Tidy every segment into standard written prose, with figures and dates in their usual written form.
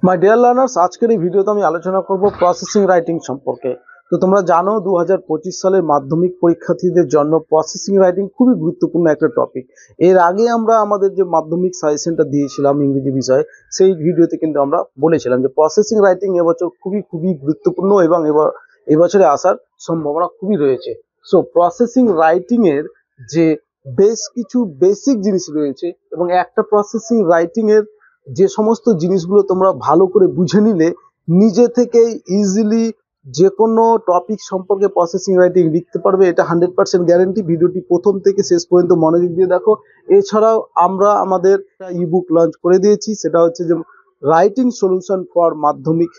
My dear learners, আজকের এই ভিডিওতে আমি আলোচনা করব প্রসেসিং রাইটিং সম্পর্কে। তো তোমরা জানো 2025 সালের মাধ্যমিক পরীক্ষার্থীদের জন্য প্রসেসিং রাইটিং খুবই গুরুত্বপূর্ণ একটা টপিক। এর আগে আমরা আমাদের যে মাধ্যমিক সাজেশনটা দিয়েছিলাম ইংরেজি বিষয়ে, সেই ভিডিওতে কিন্তু আমরা বলেছিলাম যে প্রসেসিং রাইটিং এবছর খুবই গুরুত্বপূর্ণ এবং এবছরে আসার সম্ভাবনা খুবই রয়েছে। সো প্রসেসিং রাইটিং এর যে বেশ কিছু বেসিক জিনিস রয়েছে এবং একটা প্রসেসিং রাইটিং এর যে সমস্ত জিনিসগুলো তোমরা ভালো করে বুঝে নিলে নিজে থেকেই ইজিলি যে কোনো টপিক সম্পর্কে প্রসেসিং রাইটিং লিখতে পারবে, এটা 100% গ্যারেন্টি। ভিডিওটি প্রথম থেকে শেষ পর্যন্ত মনোযোগ দিয়ে দেখো। এছাড়াও আমরা আমাদের ইবুক লঞ্চ করে দিয়েছি, সেটা হচ্ছে যে রাইটিং সলিউশন ফর মাধ্যমিক।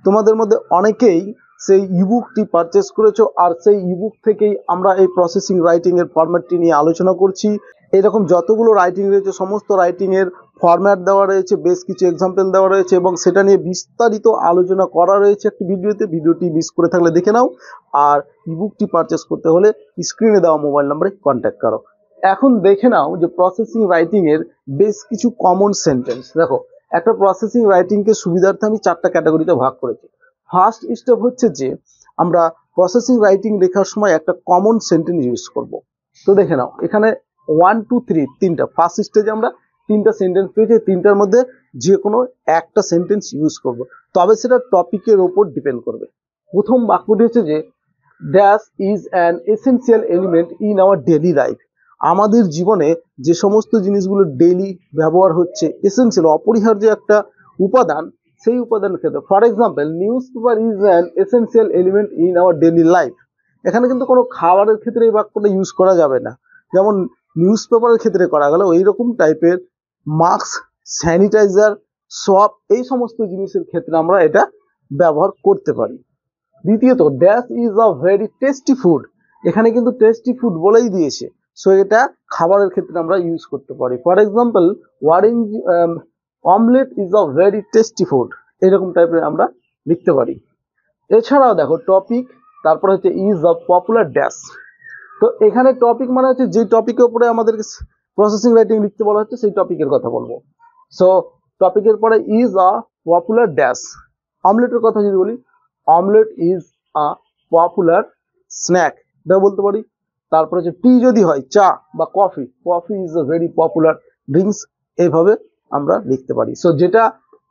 তোমাদের মধ্যে অনেকেই সেই ইবুকটি পারচেস করেছো, আর সেই ইবুক থেকেই আমরা এই প্রসেসিং রাইটিং এর ফরম্যাটটি নিয়ে আলোচনা করছি। এরকম যতগুলো রাইটিং রয়েছে সমস্ত রাইটিং এর ফরম্যাট দেওয়া রয়েছে, বেশ কিছু এক্সাম্পল দেওয়া রয়েছে এবং সেটা নিয়ে বিস্তারিত আলোচনা করা রয়েছে একটি ভিডিওতে। ভিডিওটি মিস করে থাকলে দেখে নাও, আর ইবুকটি পারচেস করতে হলে স্ক্রিনে দেওয়া মোবাইল নম্বরে কন্ট্যাক্ট করো। এখন দেখে নাও যে প্রসেসিং রাইটিং এর বেশ কিছু কমন সেন্টেন্স। দেখো, একটা প্রসেসিং রাইটিংকে সুবিধার্থে আমি 4টা ক্যাটাগরিতে ভাগ করেছি। ফার্স্ট স্টেপ হচ্ছে যে আমরা প্রসেসিং রাইটিং লেখার সময় একটা কমন সেন্টেন্স ইউজ করব। তো দেখে নাও, এখানে 1 2 3 তিনটা ফার্স্ট স্টেজে আমরা 3টা সেন্টেন্স পেয়েছি। 3টার মধ্যে যে কোনো একটা সেন্টেন্স ইউজ করব, তবে সেটা টপিকের ওপর ডিপেন্ড করবে। প্রথম বাক্যটি হচ্ছে যে dash is an essential element in our daily life. আমাদের জীবনে যে সমস্ত জিনিসগুলো ডেইলি ব্যবহার হচ্ছে, এসেনশিয়াল অপরিহার্য একটা উপাদান, সেই উপাদানের ক্ষেত্রে for example news paper is an essential element in our daily life. এখানে কিন্তু কোনো খাবারের ক্ষেত্রে এই বাক্যটা ইউজ করা যাবে না, যেমন নিউজ পেপারের ক্ষেত্রে করা গেল। ওই রকম টাইপের মাস্ক, স্যানিটাইজার, সপ, এই সমস্ত জিনিসের ক্ষেত্রে আমরা এটা ব্যবহার করতে পারি। দ্বিতীয়ত, dash is a very tasty food. এখানে কিন্তু টেস্টি ফুড বলেই দিয়েছে, সো এটা খাবারের ক্ষেত্রে আমরা ইউজ করতে পারি। For example orange omelette is a very tasty food, এরকম টাইপের আমরা লিখতে পারি। এছাড়াও দেখো টপিক, তারপরে হচ্ছে ইজ আ পপুলার ড্যাশ। তো এখানে টপিক মানে হচ্ছে যে টপিকের উপরে আমাদের প্রসেসিং রাইটিং লিখতে বলা হচ্ছে সেই টপিকের কথা বলবো। সো টপিকের পরে ইজ আ পপুলার ড্যাশ। অমলেটের কথা যদি বলি, omelette is a popular snack, এটা বলতে পারি। তারপরে হচ্ছে টি যদি হয়, চা বা coffee, coffee is a very popular drinks, এইভাবে আমরা লিখতে পারি। সো যেটা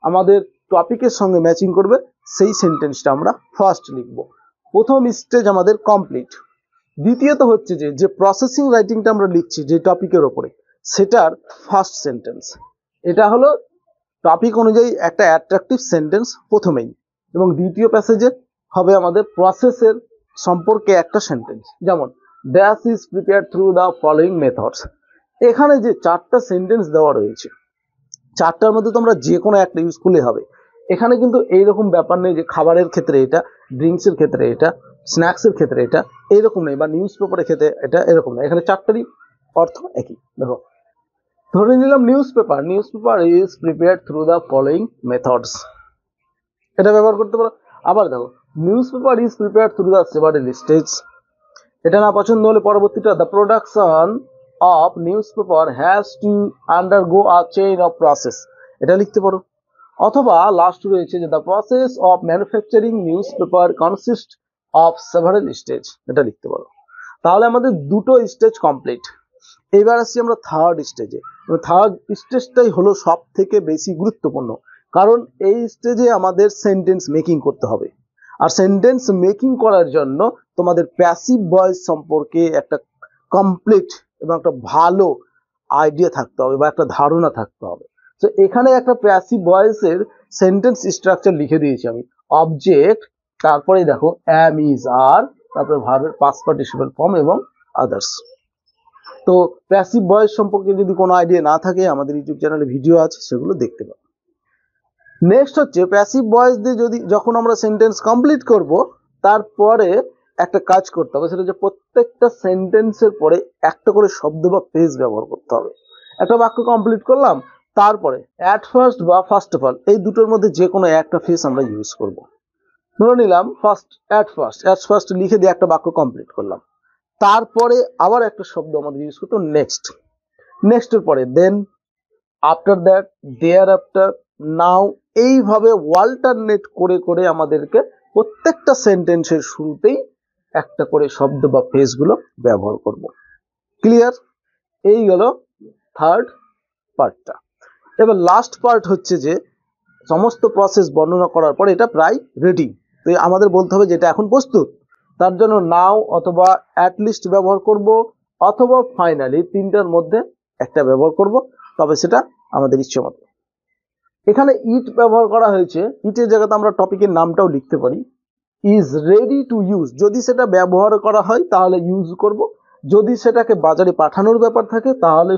আমাদের টপিকের সঙ্গে ম্যাচিং করবে সেই সেন্টেন্সটা আমরা ফার্স্ট লিখব। প্রথম স্টেজ আমাদের কমপ্লিট। দ্বিতীয়ত হচ্ছে যে প্রসেসিং রাইটিংটা আমরা লিখছি যে টপিকের ওপরে, সেটার ফার্স্ট সেন্টেন্স, এটা হলো টপিক অনুযায়ী একটা অ্যাট্রাকটিভ সেন্টেন্স প্রথমেই, এবং দ্বিতীয় প্যাসেজে হবে আমাদের প্রসেসের সম্পর্কে একটা সেন্টেন্স, যেমন dash is prepared through the following methods. এখানে যে 4টা সেন্টেন্স দেওয়া রয়েছে, 4টার মধ্যে তোমরা যে কোনো একটা ইউজ করলে হবে। এখানে কিন্তু এইরকম ব্যাপার নেই যে খাবারের ক্ষেত্রে এটা, ড্রিঙ্কসের ক্ষেত্রে এটা, স্ন্যাক্সের ক্ষেত্রে এটা, এইরকম নেই, বা নিউজ পেপারের ক্ষেত্রে এটা, এরকম নেই। এখানে 4টারই অর্থ একই। দেখো, ধরে নিলাম newspaper is prepared through the following methods, এটা ব্যবহার করতে পারো। আবার দেখো, newspaper is prepared through the several stage, এটা না পছন্দ হলে পরবর্তীটা the production of newspaper has to undergo a chain of process, এটা লিখতে পারো। অথবা লাস্ট রয়েছে যে the process of manufacturing newspaper consist of several stage, এটা লিখতে পারো। তাহলে আমাদের দুটো স্টেজ কমপ্লিট। এবার আসছি আমরা থার্ড স্টেজে। থার্ড স্টেজটাই হলো সব থেকে বেশি গুরুত্বপূর্ণ, কারণ এই স্টেজে আমাদের সেন্টেন্স মেকিং করতে হবে। আর সেন্টেন্স মেকিং করার জন্য তোমাদের প্যাসিভ ভয়েস সম্পর্কে একটা কমপ্লিট এবং একটা ভালো আইডিয়া থাকতে হবে বা একটা ধারণা থাকতে হবে। তো এখানে একটা প্যাসিভ ভয়েসের সেন্টেন্স স্ট্রাকচার লিখে দিয়েছি আমি। অবজেক্ট, তারপরে দেখো অ্যাম, ইজ, আর, তারপরে ভার্বের পাস্ট পার্টিসিপেল ফর্ম এবং আদার্স। তো প্যাসিভ ভয়েস সম্পর্কে যদি কোনো আইডিয়া না থাকে, আমাদের ইউটিউব চ্যানেলে ভিডিও আছে, সেগুলো দেখতে পাবো। নেক্সট হচ্ছে প্যাসিভ ভয়েস দিয়ে যখন আমরা সেন্টেন্স কমপ্লিট করব, তারপরে একটা কাজ করতে হবে, সেটা হচ্ছে প্রত্যেকটা সেন্টেন্সের পরে একটা করে শব্দ বা ফ্রেজ ব্যবহার করতে হবে। একটা বাক্য কমপ্লিট করলাম, তারপরে অ্যাট ফার্স্ট বা ফার্স্ট অফ অল, এই দুটোর মধ্যে যে কোনো একটা ফ্রেজ আমরা ইউজ করব। ধরে নিলাম অ্যাট ফার্স্ট লিখে দিয়ে একটা বাক্য কমপ্লিট করলাম, তারপরে আবার একটা শব্দ আমাদের ইউজ করতে হবে নেক্সটের পরে দেন, আফটার দ্যাট, দেয়ার আফটার, নাও, এইভাবে অল্টারনেট করে করে আমাদেরকে প্রত্যেকটা সেন্টেন্সের শুরুতেই একটা করে শব্দ বা ফ্রেজগুলো ব্যবহার করব। ক্লিয়ার? এই গেল থার্ড পার্টটা। এবার লাস্ট পার্ট হচ্ছে যে সমস্ত প্রসেস বর্ণনা করার পর এটা প্রায় রেডি, তো আমাদের বলতে হবে যেটা এখন প্রস্তুত। তার জন্য নাও অথবা অ্যাটলিস্ট ব্যবহার করব অথবা ফাইনালি, তিনটার মধ্যে একটা ব্যবহার করব, তবে সেটা আমাদের ইচ্ছে মতো। এখানে ইট ব্যবহার করা হয়েছে, ইটের জায়গাতে আমরা টপিকের নামটাও লিখতে পারি, ইজ রেডি টু ইউজ। যদি সেটা ব্যবহার করা হয় তাহলে ইউজ করব, যদি সেটাকে বাজারে পাঠানোর ব্যাপার থাকে তাহলে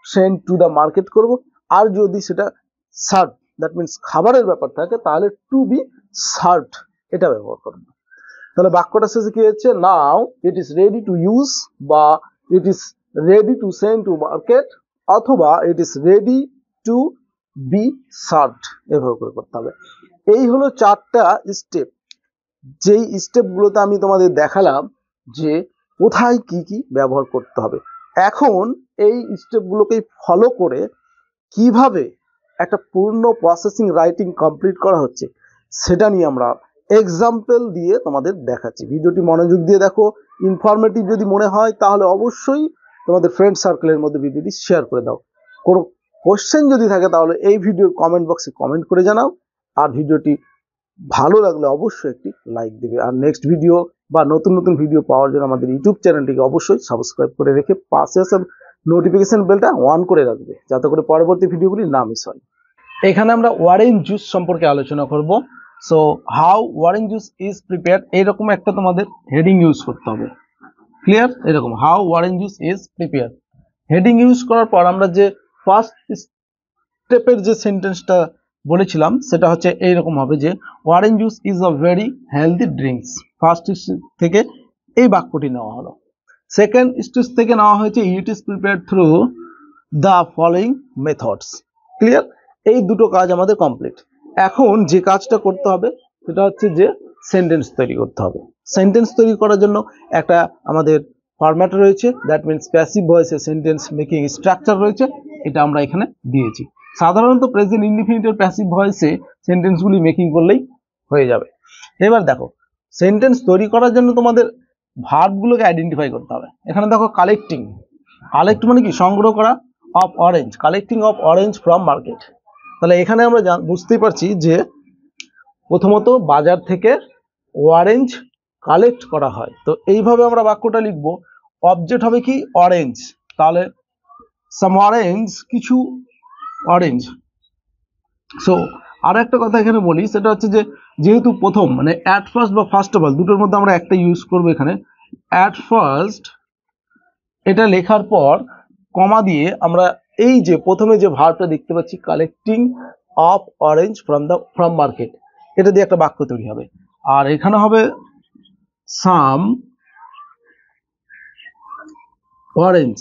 সেন্ড টু দ্য মার্কেট করব, আর যদি সেটা সার্ভ, দ্যাট মিনস খাবারের ব্যাপার থাকে, তাহলে টু বি সার্ভড এটা ব্যবহার করব। তাহলে বাক্যটা শেষে কি হচ্ছে, now it is ready to use, বা it is ready to send to market, অথবা it is ready to be served, এভাবে করে করতে হবে। এই হলো চারটা স্টেপ, যেই স্টেপগুলোতে আমি তোমাদের দেখালাম যে কোথায় কি কি ব্যবহার করতে হবে। এখন এই স্টেপগুলোকে ফলো করে কিভাবে একটা পূর্ণ প্রসেসিং রাইটিং কমপ্লিট করা হচ্ছে সেটা নিয়ে আমরা এক্সাম্পল দিয়ে তোমাদের দেখাচ্ছি। ভিডিওটি মনোযোগ দিয়ে দেখো, ইনফরমেটিভ যদি মনে হয় তাহলে অবশ্যই তোমাদের ফ্রেন্ড সার্কেলের মধ্যে ভিডিওটি শেয়ার করে দাও। কোনো কোশ্চেন যদি থাকে তাহলে এই ভিডিওর কমেন্ট বক্সে কমেন্ট করে জানাও, আর ভিডিওটি ভালো লাগলে অবশ্যই একটি লাইক দেবে। আর নেক্সট ভিডিও বা নতুন নতুন ভিডিও পাওয়ার জন্য আমাদের ইউটিউব চ্যানেলটিকে অবশ্যই সাবস্ক্রাইব করে রেখে পাশে আসা নোটিফিকেশন বেলটা অন করে রাখবে, যাতে করে পরবর্তী ভিডিওগুলি না মিস হয়। এখানে আমরা অরেঞ্জ জুস সম্পর্কে আলোচনা করব। So how orange juice is prepared, এইরকম একটা তোমাদের হেডিং ইউজ করতে হবে। ক্লিয়ার? এরকম how orange juice is prepared heading use করার পর আমরা যে ফার্স্ট স্টেপের যে সেন্টেন্সটা বলেছিলাম সেটা হচ্ছে এইরকম হবে যে orange juice is a very healthy drinks. First stage থেকে এই বাক্যটি নেওয়া হলো। সেকেন্ড স্টেজ থেকে নেওয়া হয়েছে it is prepared through the following methods. Clear? এই দুটো কাজ আমাদের কমপ্লিট। এখন যে কাজটা করতে হবে সেটা হচ্ছে যে সেন্টেন্স তৈরি করতে হবে। সেন্টেন্স তৈরি করার জন্য একটা আমাদের ফরম্যাট রয়েছে, দ্যাট মিনস প্যাসিভ ভয়েসে সেন্টেন্স মেকিং স্ট্রাকচার রয়েছে, এটা আমরা এখানে দিয়েছি। সাধারণত প্রেজেন্ট ইনডিফিনিটের প্যাসিভ ভয়েসে সেন্টেন্সগুলি মেকিং করলেই হয়ে যাবে। এবার দেখো, সেন্টেন্স তৈরি করার জন্য তোমাদের ভার্বগুলোকে আইডেন্টিফাই করতে হবে। এখানে দেখো কালেক্টিং, কালেক্ট মানে কি সংগ্রহ করা, of orange, collecting of orange from market. তাহলে এখানে আমরা বুঝতেই পারছি যে প্রথমত বাজার থেকে অরেঞ্জ কালেক্ট করা হয়। তো এইভাবে আমরা বাক্যটা লিখবো, অবজেক্ট হবে কি অরেঞ্জ, তাহলে সাম অরেঞ্জ, কিছু অরেঞ্জ। সো আর একটা কথা এখানে বলি, সেটা হচ্ছে যে যেহেতু প্রথম মানে অ্যাট ফার্স্ট বা ফার্স্ট অফ অল দুটোর মধ্যে আমরা একটা ইউজ করবো এখানে। অ্যাট ফার্স্ট এটা লেখার পর কমা দিয়ে আমরা এই যে প্রথমে যে ভার্বটা দেখতে পাচ্ছি collecting of orange from market, এটা দিয়ে একটা বাক্য তৈরি হবে। আর এখানে হবে সাম অরেঞ্জ।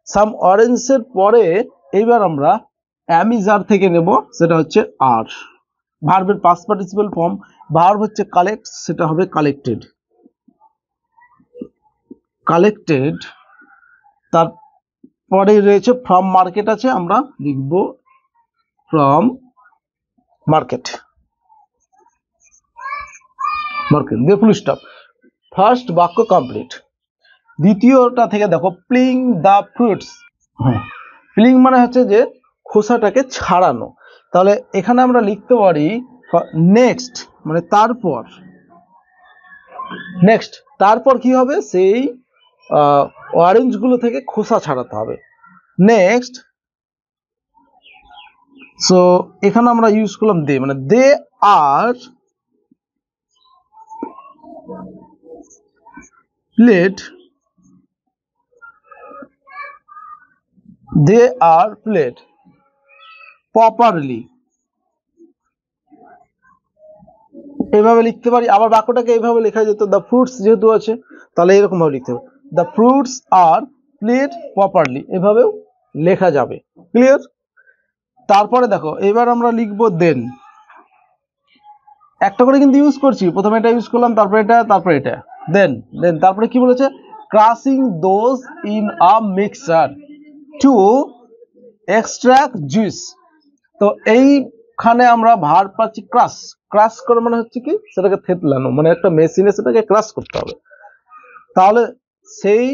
সাম অরেঞ্জের পরে এইবার আমরা অ্যামিজার থেকে নেব, সেটা হচ্ছে আর। ভার্বের পাস্ট পার্টিসিপল ফর্ম, ভার্ব হচ্ছে কালেক্ট, সেটা হবে কালেক্টেড। কালেক্টেড, তারপরে রয়েছে ফ্রম মার্কেট আছে, আমরা লিখব ফ্রম মার্কেট। মার্কেট দিয়ে ফুল স্টপ। ফার্স্ট বাক্য কমপ্লিট। দ্বিতীয়টা থেকে দেখো প্লিং দ্য ফ্রুটস। প্লিং মানে হচ্ছে যে খোসাটাকে ছাড়ানো। তাহলে এখানে আমরা লিখতে পারি নেক্সট, মানে তারপর। নেক্সট তারপর কি হবে, সেই অরেঞ্জ গুলো থেকে খোসা ছাড়াতে হবে। নেক্সট, সো এখানে আমরা ইউজ করলাম দে, মানে দে আর প্লেট, দে আর প্লেট প্রপারলি, এইভাবে লিখতে পারি। আবার বাক্যটাকে এইভাবে লেখা যেত, দ্য ফ্রুটস যেহেতু আছে তাহলে এরকম ভাবে লিখতে হবে, the fruits are placed properly, এভাবেও লেখা যাবে। ক্লিয়ার? তারপরে দেখো এবার আমরা লিখবো দেন। একটা করে কিন্তু ইউজ করছি, প্রথমে এটা ইউজ করলাম, তারপরে এটা, তারপরে এটা, দেন। দেন তারপরে কি বলেছে, crushing those in a mixer two extract juice. তো এই ওখানে আমরা ভার্ব পাচ্ছি ক্রাশ। ক্রাশ করা মানে হচ্ছে কি, সেটাকে থেতলানো, মানে একটা মেশিনে সেটাকে ক্রাশ করতে হবে। তাহলে সেই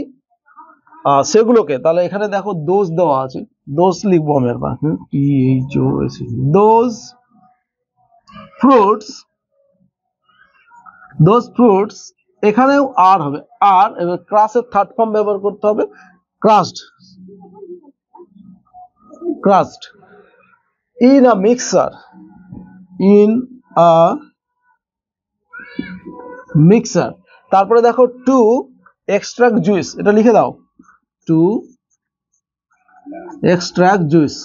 সেগুলোকে, তাহলে এখানে দেখো দোজ দেওয়া আছে, দোজ লিখবো আমি একবার, দোজ ফ্রুটস, দোজ ফ্রুটস, এখানেও আর হবে, আর এবার ক্রাশের থার্ড ফর্ম ব্যবহার করতে হবে, crushed, crushed in a mixer, in a mixer. তারপরে দেখো টু এক্সট্রাক্ট জুইস, এটা লিখে দাও, টু এক্সট্রাক্ট জুইস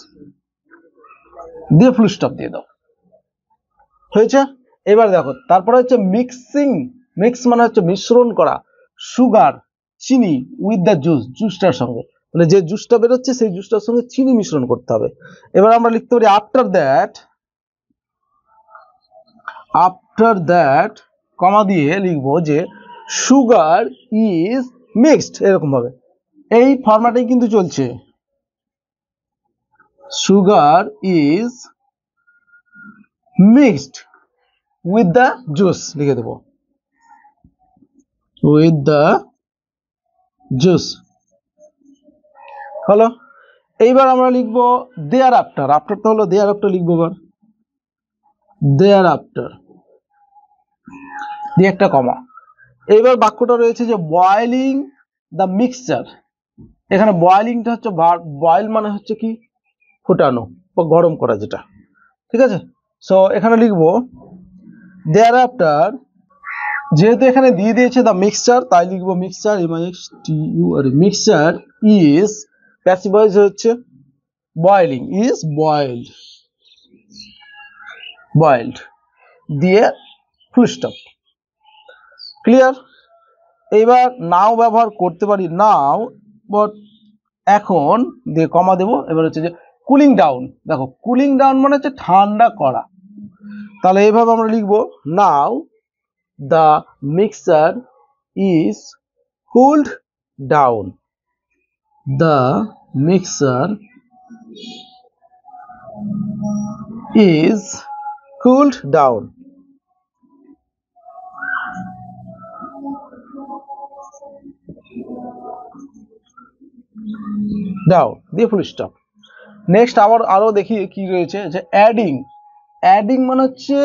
দিয়ে ফুল স্টপ দিয়ে দাও, হয়েছে। এবার দেখো তারপরে হচ্ছে মিক্সিং, মিক্স মানে হচ্ছে মিশ্রণ করা, সুগার চিনি উইথ দ্য জুস, জুসটার সঙ্গে, মানে যে জুসটা বেরোচ্ছে সেই জুসটার সঙ্গে চিনি মিশ্রণ করতে হবে। এবার আমরা লিখতে পারি আফটার দ্যাট কমা দিয়ে লিখবো যে সুগার ইজ মিক্সড, এরকম ভাবে এই ফরম্যাটেই কিন্তু চলছে, sugar is mixed with the juice, লিখে দেবো উইথ দ্য জুস, হলো। এইবার আমরা লিখবো দেয়ার আফটার, আফটারটা হলো দেয়ার আফটার, লিখবো এবার দেয়ার আফটার দিয়ে একটা কমা। এইবার বাক্যটা রয়েছে যে বয়েলিং দ্য মিক্সচার, এখানে বয়েলিংটা হচ্ছে ভার্ব, বয়েল মানে হচ্ছে কি ফোটানো বা গরম করা যেটা, ঠিক আছে। সো এখানে লিখবো দেয়ার আফটার, যেহেতু এখানে দিয়ে দিয়েছে দ্য মিক্সচার, তাই লিখবো mixture, mixture is passive voice হচ্ছে বয়েলিং, ইজ বয়েলড, বয়েলড দিয়ে ফুল স্টপ, ক্লিয়ার। এইবার নাও ব্যবহার করতে পারি, নাও বাট এখন দিয়ে কমা দেবো। এবার হচ্ছে যে কুলিং ডাউন, দেখো কুলিং ডাউন মানে হচ্ছে ঠান্ডা করা, তাহলে এইভাবে আমরা লিখবো now the mixture is cooled down, the mixture is cooled down, down দিয়ে ফুল স্টপ। নেক্সট আবার আরো দেখি কি রয়েছে, যে অ্যাডিং, অ্যাডিং মানে হচ্ছে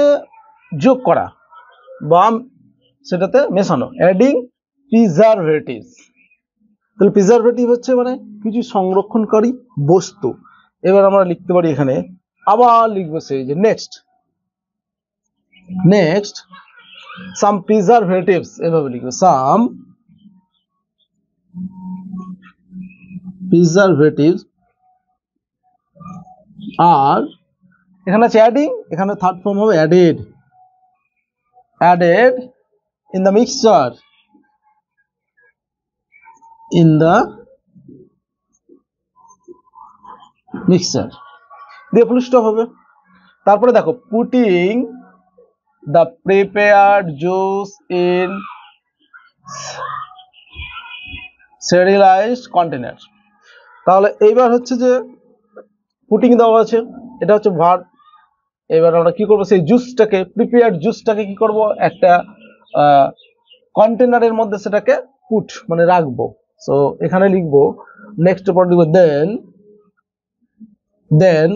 যোগ করা বা সেটাতে মেশানো, অ্যাডিং প্রিজারভেটিভস, তাহলে প্রিজারভেটিভ হচ্ছে মানে কিছু সংরক্ষণকারী বস্তু। এবার আমরা লিখতে পারি এখানে, আবার লিখবো সেই যে নেক্সট সাম প্রিজারভেটিভস, এভাবে লিখবো সাম প্রিজারভেটিভস আর এখানে আছে অ্যাডিং, এখানে থার্ড ফর্ম হবে added, added in the mixture, in the mixture দিয়ে ফুল স্টপ হবে। তারপরে দেখো putting the prepared juice in sterilised container, তাহলে এইবার হচ্ছে যে পুটিং দেওয়া আছে, এটা হচ্ছে ভার্ব। এবার আমরা কি করব, সেই জুসটাকে, প্রিপেয়ার্ড জুসটাকে কি করব, একটা কন্টেনারের মধ্যে সেটাকে পুট মানে রাখবো। সো এখানে লিখবো নেক্সট পর লিখবো দেন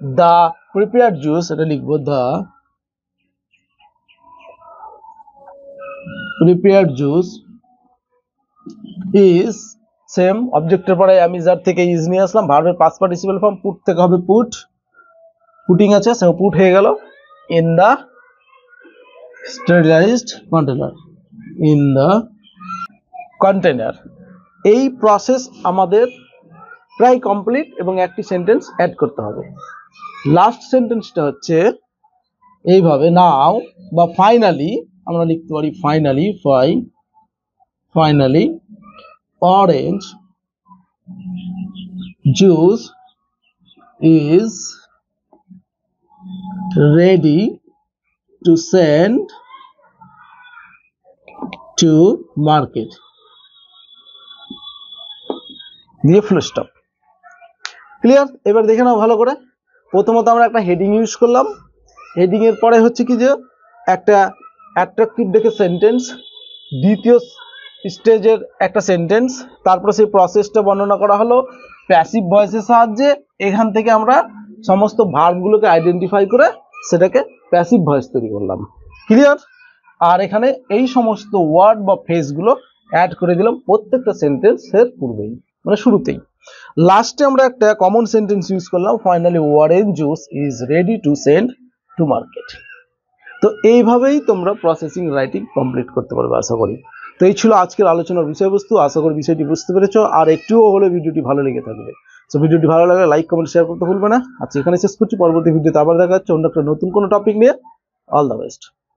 দ্য প্রিপেয়ার্ড জুস, এটা লিখবো the prepared juice is, same অবজেক্টের পরে আমি যার থেকে ইজ নিয়ে আসলাম, ভার্বের পাস্ট পার্টিসিপল ফর্ম, পুট থেকে হবে পুট, পুটিং আছে সে পুট হয়ে গেল in the sterilized container, in the container. এই প্রসেস আমাদের প্রায় কমপ্লিট এবং একটি সেন্টেন্স অ্যাড করতে হবে। লাস্ট সেন্টেন্সটা হচ্ছে এইভাবে, নাও বা ফাইনালি, আমরা লিখতে পারি finally, finally orange juice is ready to send to market, দিয়ে ফুল স্টপ, ক্লিয়ার। এবার দেখে নাও ভালো করে, প্রথমত আমরা একটা হেডিং ইউজ করলাম, হেডিং এর পরে হচ্ছে কি যে একটা অ্যাট্রাকটিভ দেখে সেন্টেন্স, দ্বিতীয় স্টেজের একটা সেন্টেন্স, তারপরে সেই প্রসেসটা বর্ণনা করা হলো প্যাসিভ ভয়েসের সাহায্যে। এখান থেকে আমরা সমস্ত ভার্বগুলোকে আইডেন্টিফাই করে সেটাকে প্যাসিভ ভয়েস তৈরি করলাম। ক্লিয়ার? আর এখানে এই সমস্ত ওয়ার্ড বা ফ্রেজগুলো অ্যাড করে দিলাম প্রত্যেকটা সেন্টেন্সের পূর্বেই, মানে শুরুতেই। লাস্টে আমরা একটা কমন সেন্টেন্স ইউজ করলাম, finally orange juice is ready to send to market. তো এইভাবেই তোমরা প্রসেসিং রাইটিং কমপ্লিট করতে পারবে আশা করি। তো এই ছিল আজকের আলোচনার বিষয়বস্তু, আশা করি বিষয়টি বুঝতে পেরেছো, আর একটুও হলে ভিডিওটি ভালো লেগে থাকবে। তো ভিডিওটি ভালো লাগলে লাইক কমেন্ট শেয়ার করতে ভুলবে না। আজকে এখানে শেষ করছি, পরবর্তী ভিডিওতে আবার দেখা হচ্ছে অন্য একটা নতুন কোনো টপিক নিয়ে। All the best.